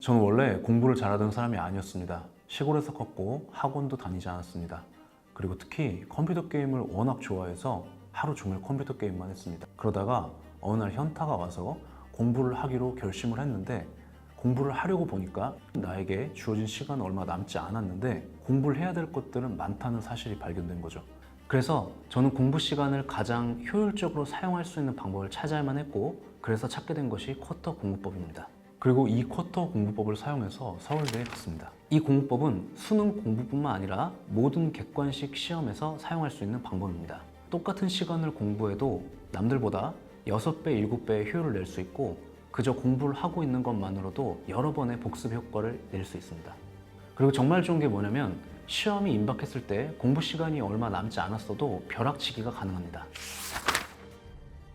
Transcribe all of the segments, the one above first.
저는 원래 공부를 잘하던 사람이 아니었습니다. 시골에서 컸고 학원도 다니지 않았습니다. 그리고 특히 컴퓨터 게임을 워낙 좋아해서 하루 종일 컴퓨터 게임만 했습니다. 그러다가 어느 날 현타가 와서 공부를 하기로 결심을 했는데, 공부를 하려고 보니까 나에게 주어진 시간은 얼마 남지 않았는데 공부를 해야 될 것들은 많다는 사실이 발견된 거죠. 그래서 저는 공부 시간을 가장 효율적으로 사용할 수 있는 방법을 찾아야만 했고, 그래서 찾게 된 것이 쿼터 공부법입니다. 그리고 이 쿼터 공부법을 사용해서 서울대에 갔습니다. 이 공부법은 수능 공부뿐만 아니라 모든 객관식 시험에서 사용할 수 있는 방법입니다. 똑같은 시간을 공부해도 남들보다 6배, 7배의 효율을 낼 수 있고, 그저 공부를 하고 있는 것만으로도 여러 번의 복습 효과를 낼 수 있습니다. 그리고 정말 좋은 게 뭐냐면, 시험이 임박했을 때 공부 시간이 얼마 남지 않았어도 벼락치기가 가능합니다.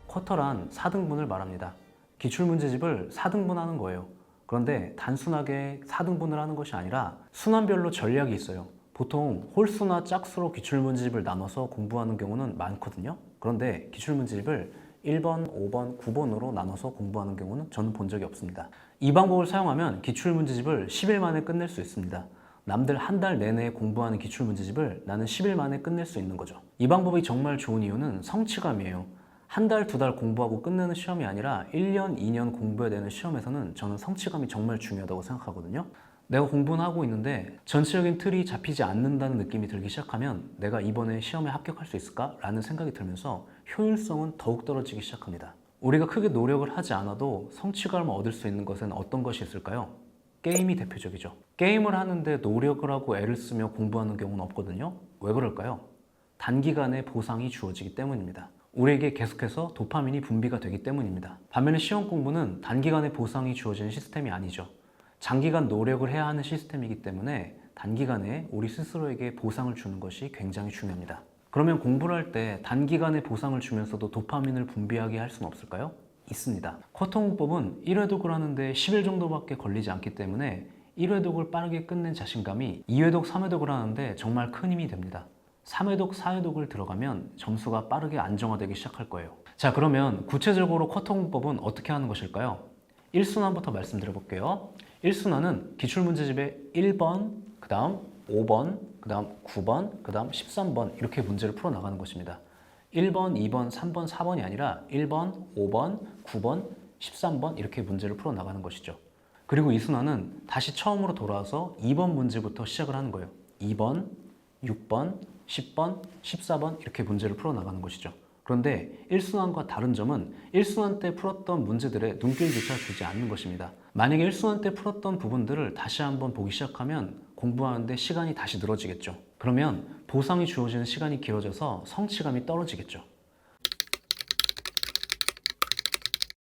쿼터란 4등분을 말합니다. 기출문제집을 4등분하는 거예요. 그런데 단순하게 4등분을 하는 것이 아니라 순환별로 전략이 있어요. 보통 홀수나 짝수로 기출문제집을 나눠서 공부하는 경우는 많거든요. 그런데 기출문제집을 1번, 5번, 9번으로 나눠서 공부하는 경우는 저는 본 적이 없습니다. 이 방법을 사용하면 기출문제집을 10일 만에 끝낼 수 있습니다. 남들 한 달 내내 공부하는 기출문제집을 나는 10일 만에 끝낼 수 있는 거죠. 이 방법이 정말 좋은 이유는 성취감이에요. 한 달, 두 달 공부하고 끝내는 시험이 아니라 1년, 2년 공부해야 되는 시험에서는 저는 성취감이 정말 중요하다고 생각하거든요. 내가 공부는 하고 있는데 전체적인 틀이 잡히지 않는다는 느낌이 들기 시작하면 내가 이번에 시험에 합격할 수 있을까? 라는 생각이 들면서 효율성은 더욱 떨어지기 시작합니다. 우리가 크게 노력을 하지 않아도 성취감을 얻을 수 있는 것은 어떤 것이 있을까요? 게임이 대표적이죠. 게임을 하는데 노력을 하고 애를 쓰며 공부하는 경우는 없거든요. 왜 그럴까요? 단기간에 보상이 주어지기 때문입니다. 우리에게 계속해서 도파민이 분비가 되기 때문입니다. 반면에 시험 공부는 단기간에 보상이 주어지는 시스템이 아니죠. 장기간 노력을 해야 하는 시스템이기 때문에 단기간에 우리 스스로에게 보상을 주는 것이 굉장히 중요합니다. 그러면 공부를 할 때 단기간에 보상을 주면서도 도파민을 분비하게 할 수는 없을까요? 있습니다. 쿼터 공부법은 1회독을 하는데 10일 정도밖에 걸리지 않기 때문에 1회독을 빠르게 끝낸 자신감이 2회독, 3회독을 하는데 정말 큰 힘이 됩니다. 3회독, 4회독을 들어가면 점수가 빠르게 안정화되기 시작할 거예요. 자, 그러면 구체적으로 쿼터 공부법은 어떻게 하는 것일까요? 1순환부터 말씀드려 볼게요. 1순환은 기출문제집에 1번, 그 다음 5번, 그 다음 9번, 그 다음 13번 이렇게 문제를 풀어나가는 것입니다. 1번, 2번, 3번, 4번이 아니라 1번, 5번, 9번, 13번 이렇게 문제를 풀어나가는 것이죠. 그리고 이 순환은 다시 처음으로 돌아와서 2번 문제부터 시작을 하는 거예요. 2번, 6번, 10번, 14번 이렇게 문제를 풀어나가는 것이죠. 그런데 1순환과 다른 점은 1순환 때 풀었던 문제들에 눈길조차 주지 않는 것입니다. 만약에 1순환 때 풀었던 부분들을 다시 한번 보기 시작하면 공부하는데 시간이 다시 늘어지겠죠. 그러면 보상이 주어지는 시간이 길어져서 성취감이 떨어지겠죠.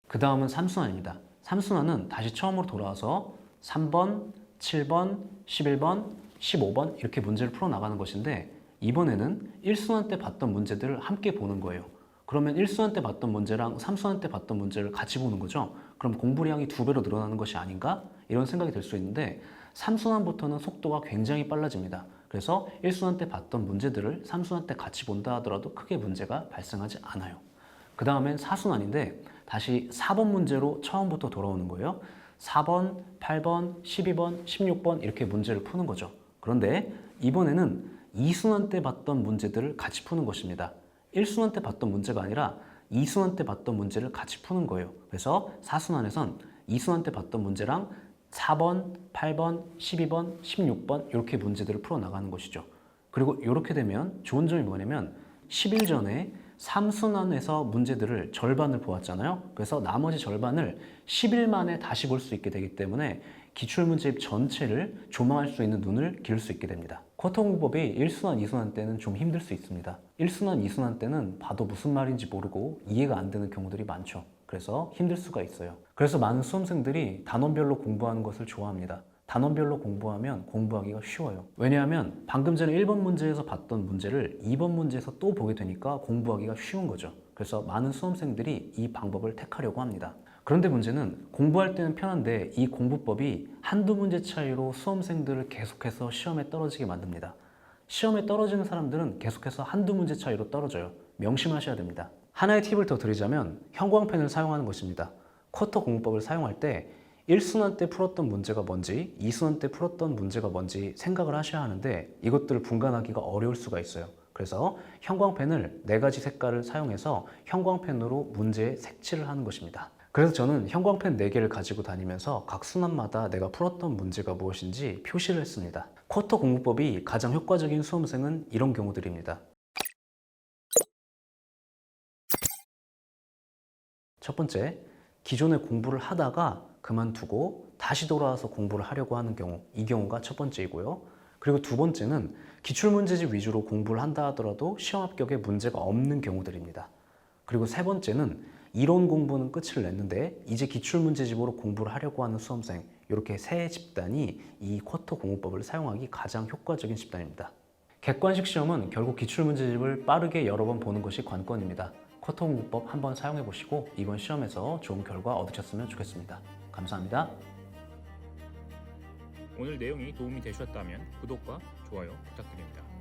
그 다음은 3순환입니다. 3순환은 다시 처음으로 돌아와서 3번, 7번, 11번, 15번 이렇게 문제를 풀어나가는 것인데, 이번에는 1순환 때 봤던 문제들을 함께 보는 거예요. 그러면 1순환 때 봤던 문제랑 3순환 때 봤던 문제를 같이 보는 거죠. 그럼 공부량이 2배로 늘어나는 것이 아닌가? 이런 생각이 들 수 있는데, 3순환부터는 속도가 굉장히 빨라집니다. 그래서 1순환 때 봤던 문제들을 3순환 때 같이 본다 하더라도 크게 문제가 발생하지 않아요. 그 다음엔 4순환인데 다시 4번 문제로 처음부터 돌아오는 거예요. 4번, 8번, 12번, 16번 이렇게 문제를 푸는 거죠. 그런데 이번에는 2순환 때 봤던 문제들을 같이 푸는 것입니다. 1순환 때 봤던 문제가 아니라 2순환 때 봤던 문제를 같이 푸는 거예요. 그래서 4순환에선 2순환 때 봤던 문제랑 4번, 8번, 12번, 16번 이렇게 문제들을 풀어나가는 것이죠. 그리고 이렇게 되면 좋은 점이 뭐냐면 10일 전에 3순환에서 문제들을 절반을 보았잖아요. 그래서 나머지 절반을 10일 만에 다시 볼 수 있게 되기 때문에 기출문제집 전체를 조망할 수 있는 눈을 기를 수 있게 됩니다. 쿼터 공부법이 1순환, 2순환 때는 좀 힘들 수 있습니다. 1순환, 2순환 때는 봐도 무슨 말인지 모르고 이해가 안 되는 경우들이 많죠. 그래서 힘들 수가 있어요. 그래서 많은 수험생들이 단원별로 공부하는 것을 좋아합니다. 단원별로 공부하면 공부하기가 쉬워요. 왜냐하면 방금 전에 1번 문제에서 봤던 문제를 2번 문제에서 또 보게 되니까 공부하기가 쉬운 거죠. 그래서 많은 수험생들이 이 방법을 택하려고 합니다. 그런데 문제는 공부할 때는 편한데 이 공부법이 한두 문제 차이로 수험생들을 계속해서 시험에 떨어지게 만듭니다. 시험에 떨어지는 사람들은 계속해서 한두 문제 차이로 떨어져요. 명심하셔야 됩니다. 하나의 팁을 더 드리자면 형광펜을 사용하는 것입니다. 쿼터 공부법을 사용할 때 1순환 때 풀었던 문제가 뭔지, 2순환 때 풀었던 문제가 뭔지 생각을 하셔야 하는데 이것들을 분간하기가 어려울 수가 있어요. 그래서 형광펜을 4가지 색깔을 사용해서 형광펜으로 문제에 색칠을 하는 것입니다. 그래서 저는 형광펜 4개를 가지고 다니면서 각 순환마다 내가 풀었던 문제가 무엇인지 표시를 했습니다. 쿼터 공부법이 가장 효과적인 수험생은 이런 경우들입니다. 첫 번째, 기존에 공부를 하다가 그만두고 다시 돌아와서 공부를 하려고 하는 경우, 이 경우가 첫 번째이고요. 그리고 두 번째는 기출문제집 위주로 공부를 한다 하더라도 시험 합격에 문제가 없는 경우들입니다. 그리고 세 번째는 이론 공부는 끝을 냈는데 이제 기출문제집으로 공부를 하려고 하는 수험생, 이렇게 세 집단이 이 쿼터 공부법을 사용하기 가장 효과적인 집단입니다. 객관식 시험은 결국 기출문제집을 빠르게 여러 번 보는 것이 관건입니다. 쿼터 공부법 한번 사용해 보시고 이번 시험에서 좋은 결과 얻으셨으면 좋겠습니다. 감사합니다. 오늘 내용이 도움이 되셨다면 구독과 좋아요 부탁드립니다.